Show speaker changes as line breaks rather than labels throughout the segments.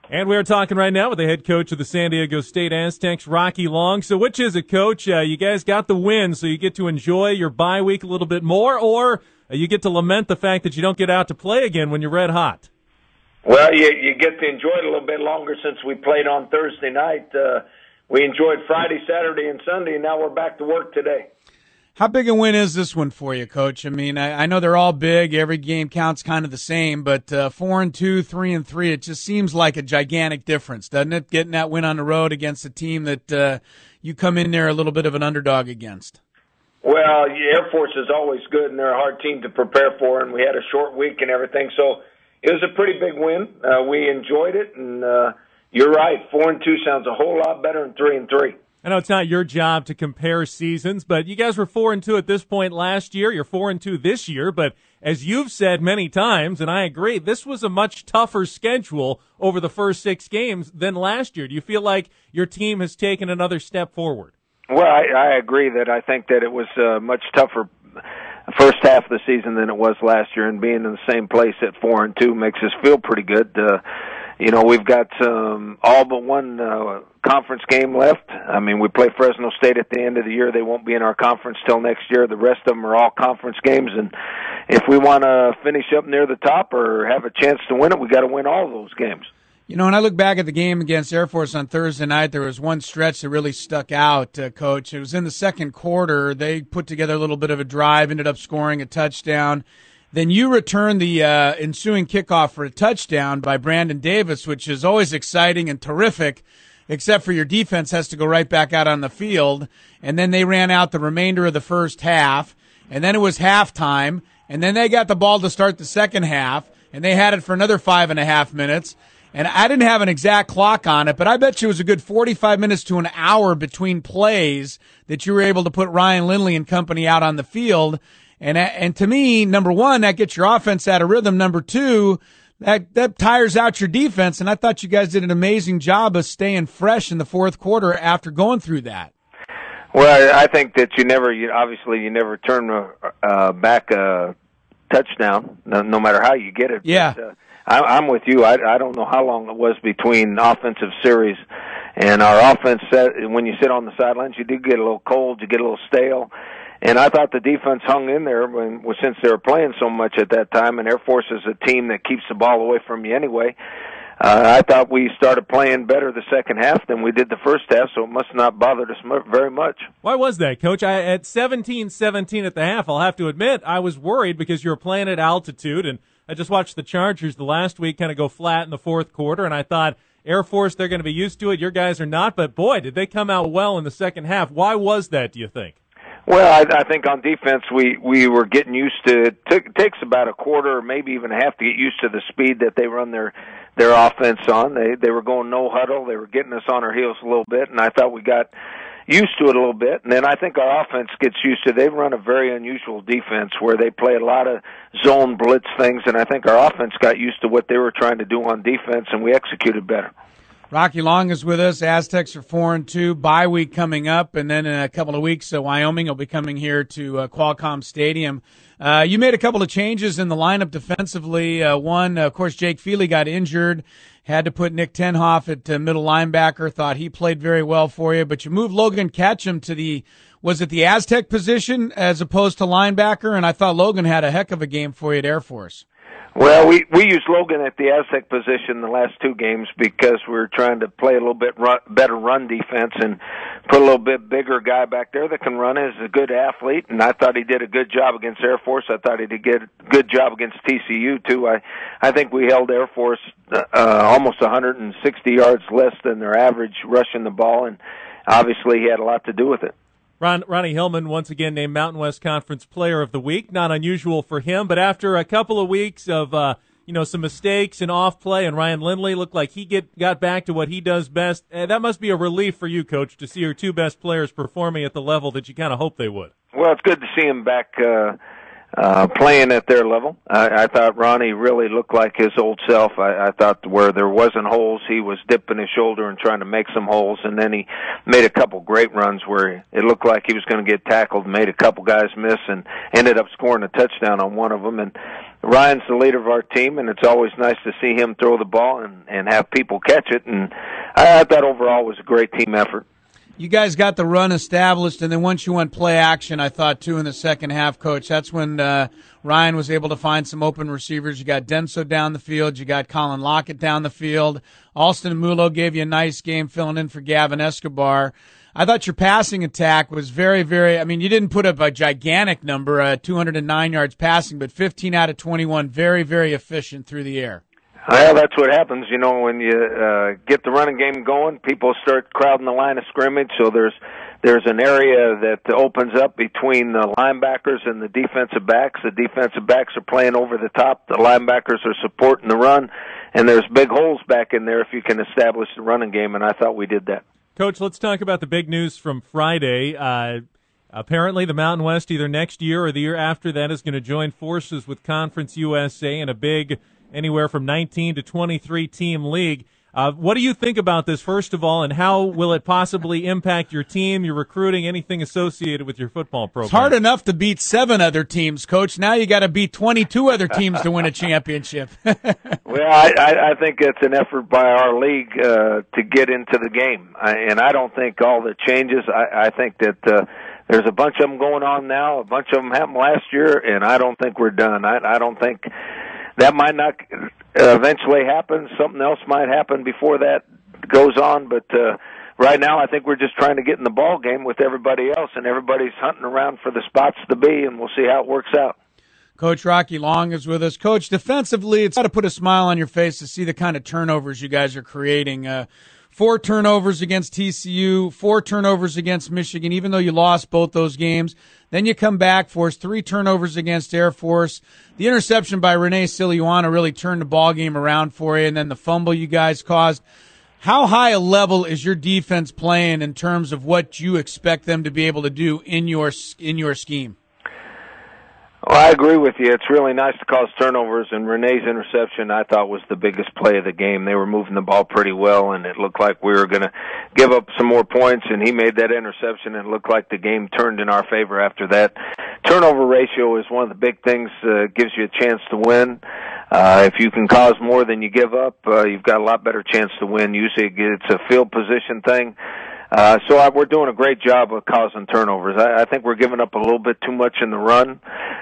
And we're talking right now with the head coach of the San Diego State Aztecs, Rocky Long. So which is it, Coach? You guys got the win, so you get to enjoy your bye week a little bit more, or you get to lament the fact that you don't get out to play again when you're red hot?
Well, you get to enjoy it a little bit longer since we played on Thursday night. We enjoyed Friday, Saturday, and Sunday, and now we're back to work today.
How big a win is this one for you, Coach? I mean, I know they're all big. Every game counts kind of the same, but 4-2, 3-3, it just seems like a gigantic difference, doesn't it? Getting that win on the road against a team that you come in there a little bit of an underdog against.
Well, Air Force is always good, and they're a hard team to prepare for, and we had a short week and everything, so it was a pretty big win. We enjoyed it, and you're right, 4-2 sounds a whole lot better than 3-3.
I know it's not your job to compare seasons, but you guys were 4-2 at this point last year. You're 4-2 this year, but as you've said many times, and I agree, this was a much tougher schedule over the first 6 games than last year. Do you feel like your team has taken another step forward?
Well, I agree that I think that it was much tougher first half of the season than it was last year, and being in the same place at 4-2 makes us feel pretty good. We've got all but one conference game left. I mean, we play Fresno State at the end of the year. They won't be in our conference till next year. The rest of them are all conference games, and if we want to finish up near the top or have a chance to win it, we got to win all of those games.
You know, when I look back at the game against Air Force on Thursday night, there was one stretch that really stuck out, Coach. It was in the second quarter. They put together a little bit of a drive, ended up scoring a touchdown. Then you return the ensuing kickoff for a touchdown by Brandon Davis, which is always exciting and terrific, except for your defense has to go right back out on the field. And then they ran out the remainder of the first half, and then it was halftime, and then they got the ball to start the second half, and they had it for another 5.5 minutes. And I didn't have an exact clock on it, but I bet you it was a good 45 minutes to an hour between plays that you were able to put Ryan Lindley and company out on the field. And to me, number one, that gets your offense out of rhythm. Number two, that tires out your defense. And I thought you guys did an amazing job of staying fresh in the fourth quarter after going through that.
Well, I think that you never turn back a touchdown, no matter how you get it.
Yeah.
But, I'm with you. I don't know how long it was between offensive series and our offense. When you sit on the sidelines, you do get a little cold, you get a little stale. And I thought the defense hung in there since they were playing so much at that time. And Air Force is a team that keeps the ball away from you anyway. I thought we started playing better the second half than we did the first half, so it must not have bothered us very much.
Why was that, Coach? At 17-17 at the half, I'll have to admit, I was worried because you were playing at altitude, and I just watched the Chargers the last week kind of go flat in the fourth quarter, and I thought, Air Force, they're going to be used to it. Your guys are not, but boy, did they come out well in the second half. Why was that, do you think?
Well, I think on defense we were getting used to it. It takes about a quarter or maybe even a half to get used to the speed that they run their offense on. They were going no huddle. They were getting us on our heels a little bit, and I thought we got used to it a little bit. And then I think our offense gets used to it. They run a very unusual defense where they play a lot of zone blitz things, and I think our offense got used to what they were trying to do on defense, and we executed better.
Rocky Long is with us. Aztecs are 4-2. Bye week coming up, and then in a couple of weeks, Wyoming will be coming here to Qualcomm Stadium. You made a couple of changes in the lineup defensively. One, of course, Jake Feely got injured. Had to put Nick Tenhoff at middle linebacker. Thought he played very well for you. But you moved Logan Ketchum to the Aztec position as opposed to linebacker? And I thought Logan had a heck of a game for you at Air Force.
Well, we used Logan at the Aztec position the last 2 games because we were trying to play a little bit better run defense and put a little bit bigger guy back there that can run. He's a good athlete, and I thought he did a good job against Air Force. I thought he did a good job against TCU, too. I think we held Air Force almost 160 yards less than their average rushing the ball, and obviously he had a lot to do with it.
Ronnie Hillman, once again named Mountain West Conference Player of the Week. Not unusual for him, but after a couple of weeks of some mistakes and off play, and Ryan Lindley looked like he got back to what he does best. That must be a relief for you, Coach, to see your 2 best players performing at the level that you kind of hoped they would.
Well, it's good to see him back playing at their level. I thought Ronnie really looked like his old self. I thought where there wasn't holes, he was dipping his shoulder and trying to make some holes, and then he made a couple great runs where it looked like he was going to get tackled, made a couple guys miss, and ended up scoring a touchdown on one of them. And Ryan's the leader of our team, and it's always nice to see him throw the ball and have people catch it. And I thought overall it was a great team effort.
You guys got the run established, and then once you went play action, I thought, too, in the second half, Coach, that's when Ryan was able to find some open receivers. You got Denso down the field. You got Colin Lockett down the field. Alston Mulo gave you a nice game filling in for Gavin Escobar. I thought your passing attack was very, very – I mean, you didn't put up a gigantic number, 209 yards passing, but 15 out of 21, very, very efficient through the air.
Well, that's what happens, when you get the running game going. People start crowding the line of scrimmage, so there's an area that opens up between the linebackers and the defensive backs. The defensive backs are playing over the top. The linebackers are supporting the run, and there's big holes back in there if you can establish the running game, and I thought we did that.
Coach, let's talk about the big news from Friday. Apparently, the Mountain West, either next year or the year after that, is going to join forces with Conference USA in a big anywhere from 19 to 23 team league. What do you think about this, first of all, and how will it possibly impact your team, your recruiting, anything associated with your football program?
It's hard enough to beat 7 other teams, Coach. Now you got to beat 22 other teams to win a championship.
Well, I think it's an effort by our league to get into the game, and I don't think all the changes. I think that there's a bunch of them going on now. A bunch of them happened last year, and I don't think we're done. I don't think that might not eventually happen. Something else might happen before that goes on, but right now I think we're just trying to get in the ball game with everybody else, and everybody's hunting around for the spots to be, and we'll see how it works out.
Coach Rocky Long is with us. Coach, defensively, it's got to put a smile on your face to see the kind of turnovers you guys are creating. 4 turnovers against TCU, 4 turnovers against Michigan, even though you lost both those games. Then you come back, force 3 turnovers against Air Force. The interception by Renee Siliuana really turned the ball game around for you, and then the fumble you guys caused. How high a level is your defense playing in terms of what you expect them to be able to do in your scheme?
Well, I agree with you. It's really nice to cause turnovers, and Renee's interception I thought was the biggest play of the game. They were moving the ball pretty well, and it looked like we were going to give up some more points, and he made that interception, and it looked like the game turned in our favor after that. Turnover ratio is one of the big things gives you a chance to win. If you can cause more than you give up, you've got a lot better chance to win. Usually it's a field position thing. So we're doing a great job of causing turnovers. I think we're giving up a little bit too much in the run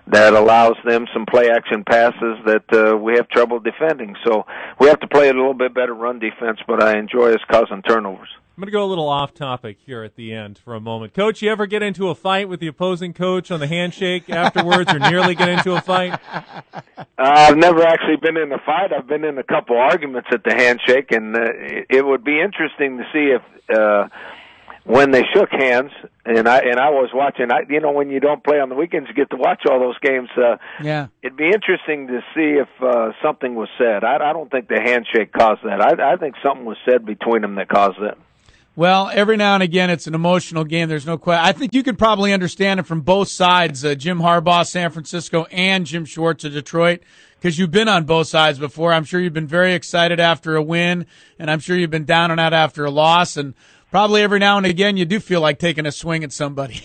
that allows them some play-action passes that we have trouble defending. So we have to play a little bit better run defense, but I enjoy us causing turnovers.
I'm going to go a little off topic here at the end for a moment. Coach, you ever get into a fight with the opposing coach on the handshake afterwards or nearly get into a fight?
I've never actually been in a fight. I've been in a couple arguments at the handshake, and it would be interesting to see if when they shook hands, and I was watching. When you don't play on the weekends, you get to watch all those games.
Yeah,
it'd be interesting to see if something was said. I don't think the handshake caused that. I think something was said between them that caused that.
Well, every now and again, it's an emotional game. There's no question. I think you could probably understand it from both sides, Jim Harbaugh, San Francisco, and Jim Schwartz of Detroit, because you've been on both sides before. I'm sure you've been very excited after a win, and I'm sure you've been down and out after a loss, and probably every now and again you do feel like taking a swing at somebody.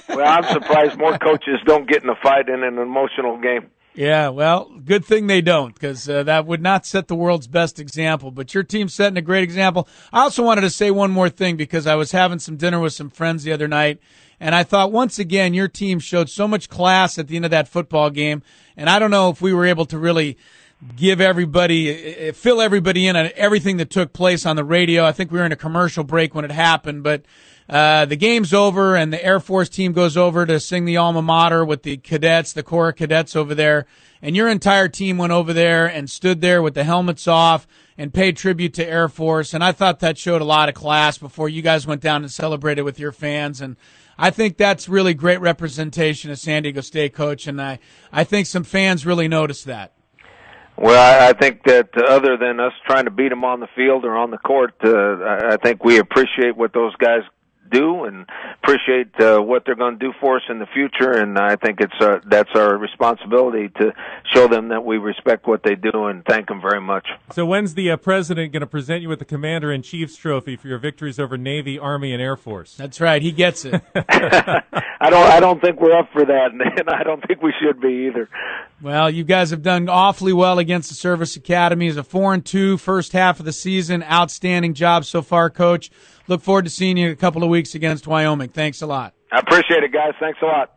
Well, I'm surprised more coaches don't get in a fight in an emotional game.
Yeah, well, good thing they don't, because that would not set the world's best example. But your team's setting a great example. I also wanted to say one more thing, because I was having some dinner with some friends the other night, and I thought once again your team showed so much class at the end of that football game. And I don't know if we were able to really fill everybody in on everything that took place on the radio. I think we were in a commercial break when it happened, but the game's over, and the Air Force team goes over to sing the alma mater with the cadets, the Corps of Cadets over there, and your entire team went over there and stood there with the helmets off and paid tribute to Air Force, and I thought that showed a lot of class before you guys went down and celebrated with your fans, and I think that's really great representation of San Diego State, Coach, and I think some fans really noticed that.
Well, I think that other than us trying to beat them on the field or on the court, I think we appreciate what those guys do, and appreciate what they're going to do for us in the future. And I think that's our responsibility to show them that we respect what they do and thank them very much.
So when's the president going to present you with the Commander-in-Chief's trophy for your victories over Navy, Army, and Air Force?
That's right. He gets it.
I don't think we're up for that, and I don't think we should be either.
Well, you guys have done awfully well against the Service Academy. It's a 4-2 first half of the season. Outstanding job so far, Coach. Look forward to seeing you in a couple of weeks against Wyoming. Thanks a lot.
I appreciate it, guys. Thanks a lot.